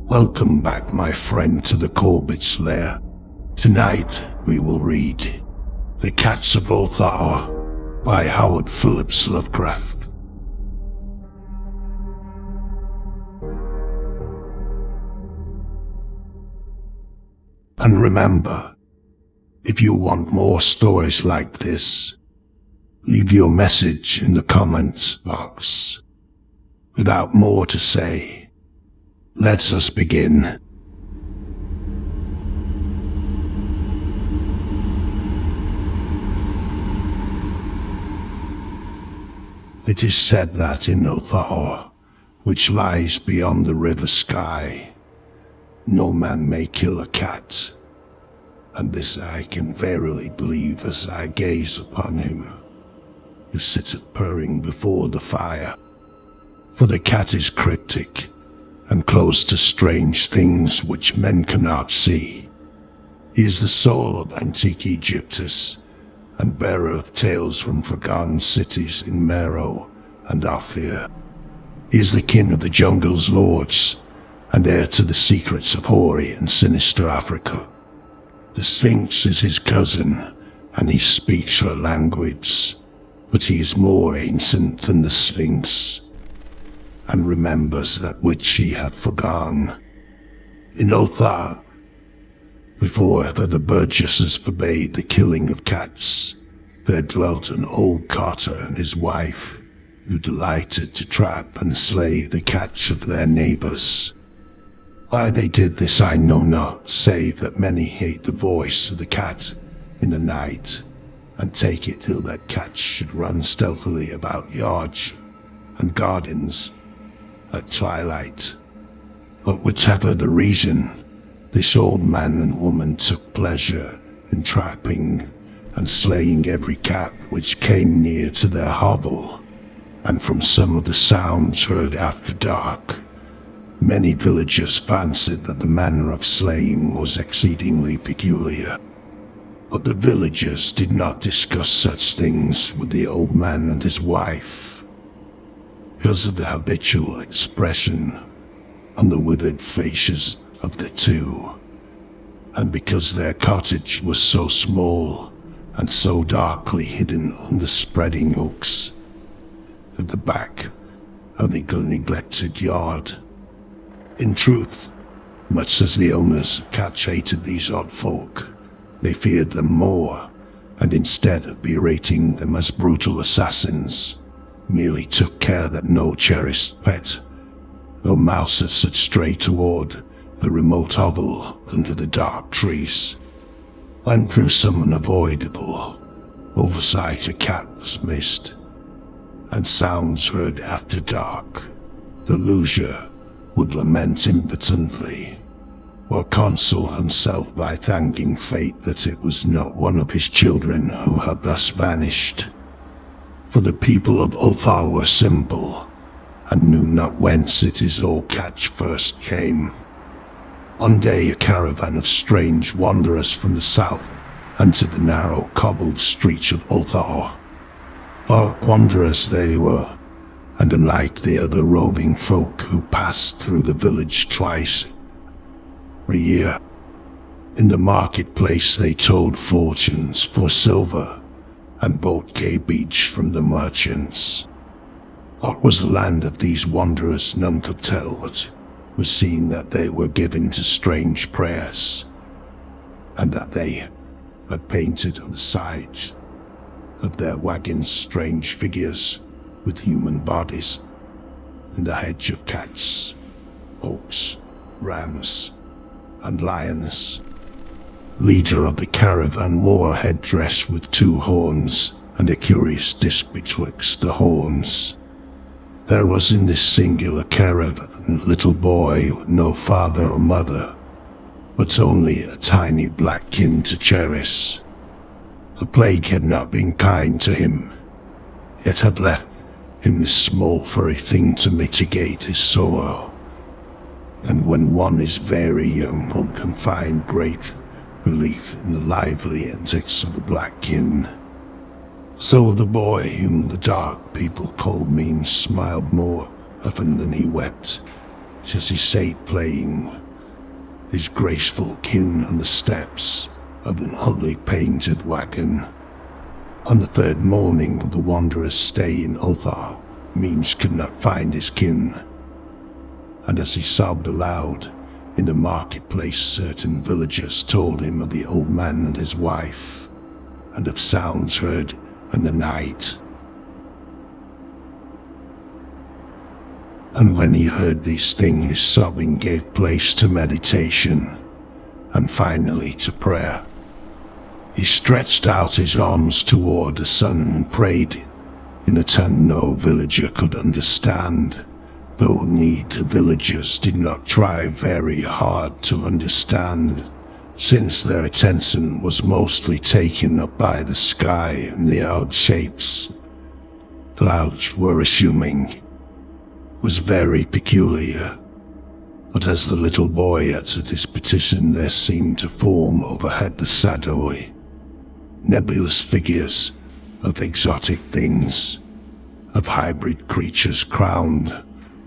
Welcome back, my friend, to the Corbit's lair. Tonight we will read The Cats of Ulthar by Howard Phillips Lovecraft. And remember, if you want more stories like this, leave your message in the comments box. Without more to say, let us begin. It is said that in Ulthar, which lies beyond the river sky, no man may kill a cat, and this I can verily believe as I gaze upon him, who sitteth purring before the fire. For the cat is cryptic, and close to strange things which men cannot see. He is the soul of antique Egyptus, and bearer of tales from forgotten cities in Meroe and Ophir. He is the kin of the jungle's lords, and heir to the secrets of hoary and sinister Africa. The Sphinx is his cousin, and he speaks her language, but he is more ancient than the Sphinx, and remembers that which he had forgotten. In Ulthar, before ever the burgesses forbade the killing of cats, there dwelt an old carter and his wife, who delighted to trap and slay the cats of their neighbors. Why they did this I know not, save that many hate the voice of the cat in the night, and take it ill that cats should run stealthily about yards and gardens at twilight. But whatever the reason, this old man and woman took pleasure in trapping and slaying every cat which came near to their hovel, and from some of the sounds heard after dark, many villagers fancied that the manner of slaying was exceedingly peculiar. But the villagers did not discuss such things with the old man and his wife, because of the habitual expression on the withered faces of the two, and because their cottage was so small and so darkly hidden under spreading oaks at the back of the neglected yard. In truth, much as the owners of cats hated these odd folk, they feared them more, and instead of berating them as brutal assassins, merely took care that no cherished pet or mouses should stray toward the remote hovel under the dark trees. When through some unavoidable oversight a cat was missed, and sounds heard after dark, the loser would lament impotently, or console himself by thanking fate that it was not one of his children who had thus vanished. For the people of Ulthar were simple, and knew not whence it is all catch first came. One day a caravan of strange wanderers from the south entered the narrow cobbled streets of Ulthar. Wanderers they were, and unlike the other roving folk who passed through the village twice a year, in the marketplace they told fortunes for silver and bought cabbage from the merchants. What was the land of these wanderers none could tell, but was seen that they were given to strange prayers, and that they had painted on the sides of their wagons strange figures with human bodies, and a hedge of cats, oaks, rams, and lions. Leader of the caravan wore a headdress with two horns and a curious disc betwixt the horns. There was in this singular caravan a little boy with no father or mother, but only a tiny black kin to cherish. The plague had not been kind to him, yet had left him this small furry thing to mitigate his sorrow. And when one is very young, one can find great relief in the lively antics of a black kin. So the boy, whom the dark people called mean, smiled more often than he wept, as he sat playing his graceful kin on the steps of an oddly painted wagon. On the third morning of the wanderer's stay in Ulthar, Means could not find his kin, and as he sobbed aloud in the marketplace, certain villagers told him of the old man and his wife, and of sounds heard in the night. And when he heard these things, his sobbing gave place to meditation, and finally to prayer. He stretched out his arms toward the sun and prayed in a tongue no villager could understand, though indeed the villagers did not try very hard to understand, since their attention was mostly taken up by the sky and the odd shapes clouds were assuming was very peculiar. But as the little boy uttered his petition, there seemed to form overhead the shadowy, nebulous figures of exotic things, of hybrid creatures crowned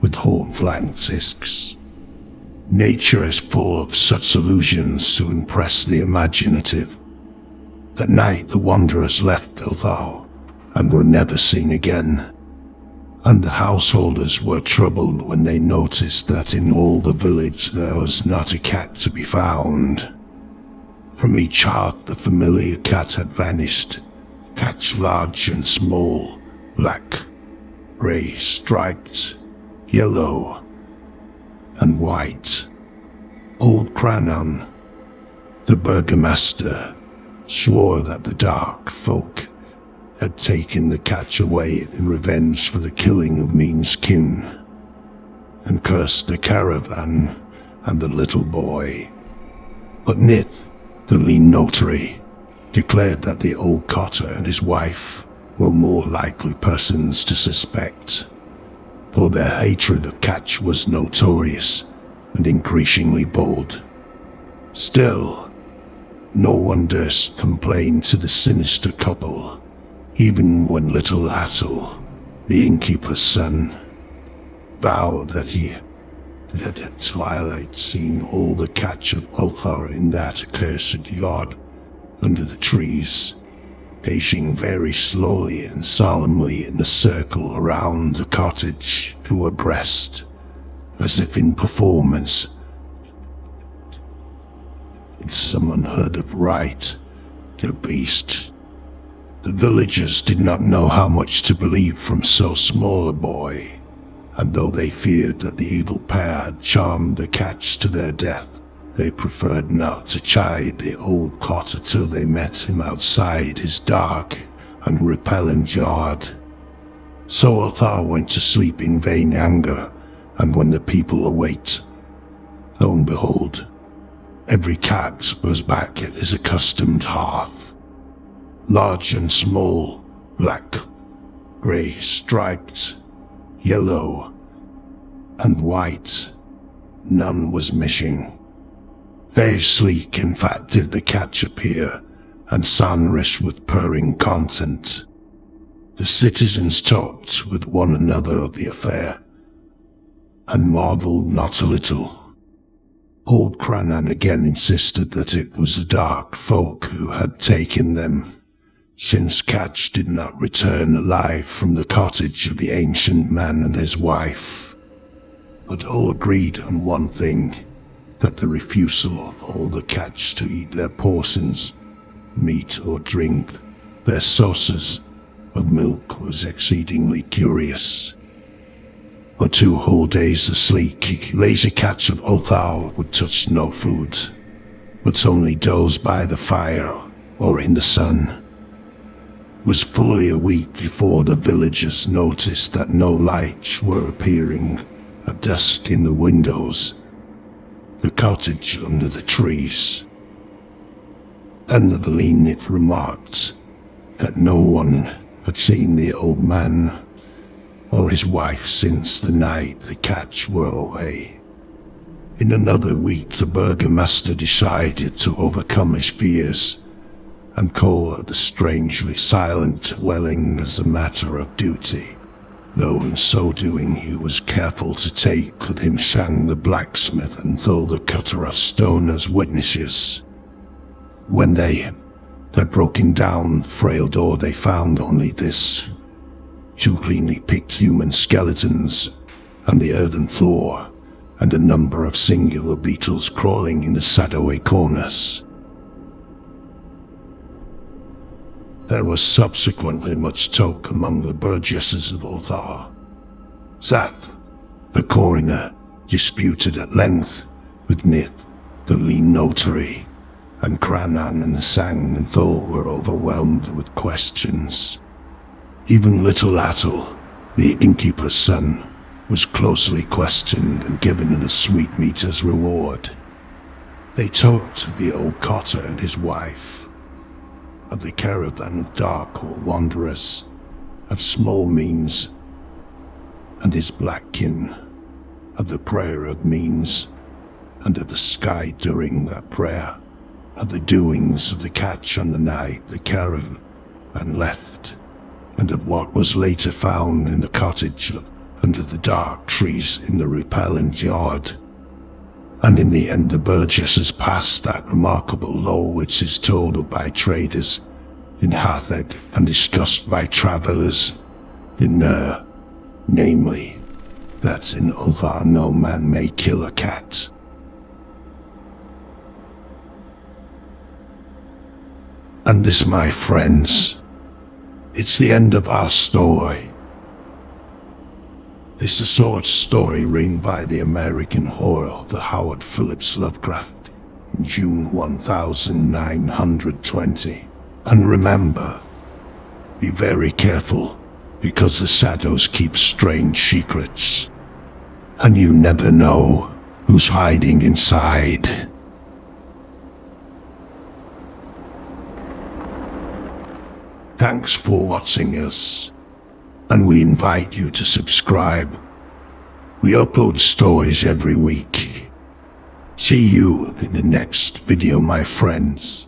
with horn-flanked discs. Nature is full of such illusions to impress the imaginative. That night the wanderers left Ulthar and were never seen again, and the householders were troubled when they noticed that in all the village there was not a cat to be found. From each hearth the familiar cat had vanished, cats large and small, black, grey, striped, yellow, and white. Old Cranon, the burgomaster, swore that the dark folk had taken the cat away in revenge for the killing of Mean's kin, and cursed the caravan and the little boy. But Nith, the lean notary, declared that the old cotter and his wife were more likely persons to suspect, for their hatred of Catch was notorious and increasingly bold. Still, no one durst complain to the sinister couple, even when little Atul, the innkeeper's son, vowed that he had at twilight seen all the Cats of Ulthar in that accursed yard under the trees, pacing very slowly and solemnly in a circle around the cottage to abreast, as if in performance in some unheard of rite to beast. The villagers did not know how much to believe from so small a boy, and though they feared that the evil pair had charmed the Cats to their death, they preferred not to chide the old cotter till they met him outside his dark and repellent yard. So Ulthar went to sleep in vain anger, and when the people awaked, lo and behold, every cat was back at his accustomed hearth. Large and small, black, grey, striped, yellow, and white, none was missing. Very sleek, in fact, did the cat appear, and sonorous with purring content. The citizens talked with one another of the affair, and marvelled not a little. Old Cranon again insisted that it was the dark folk who had taken them, since Catch did not return alive from the cottage of the ancient man and his wife. But all agreed on one thing, that the refusal of all the Cats to eat their portions, meat or drink, their sources of milk was exceedingly curious. For 2 whole days the sleek, lazy Cats of Ulthar would touch no food, but only doze by the fire or in the sun. It was fully a week before the villagers noticed that no lights were appearing at dusk in the windows, the cottage under the trees. And the lean-knit remarked that no one had seen the old man or his wife since the night the Cats were away. In another week the burgomaster decided to overcome his fears and call at the strangely silent dwelling as a matter of duty. though in so doing he was careful to take with him Sang the blacksmith and Thul the cutter of stone as witnesses. When they had broken down the frail door, they found only this: two cleanly picked human skeletons on the earthen floor, and a number of singular beetles crawling in the shadowy corners. There was subsequently much talk among the burgesses of Ulthar. Zath, the coroner, disputed at length with Nith, the lean notary, and Crannan and Sang and Thul were overwhelmed with questions. Even little Atul, the innkeeper's son, was closely questioned and given a sweetmeat as reward. They talked of the old cotter and his wife, of the caravan of dark or wanderers, of small means and his black kin, of the prayer of means, and of the sky during that prayer, of the doings of the catch on the night the caravan left, and of what was later found in the cottage under the dark trees in the repellent yard. And in the end the burgesses passed that remarkable law which is told of by traders in Hatheg and discussed by travellers in Ur, namely, that in Ulthar no man may kill a cat. And this, my friends, it's the end of our story. It's a short story written by the American horror, the Howard Phillips Lovecraft, in June 1920. And remember, be very careful, because the shadows keep strange secrets, and you never know who's hiding inside. Thanks for watching us, and we invite you to subscribe. We upload stories every week. See you in the next video, my friends.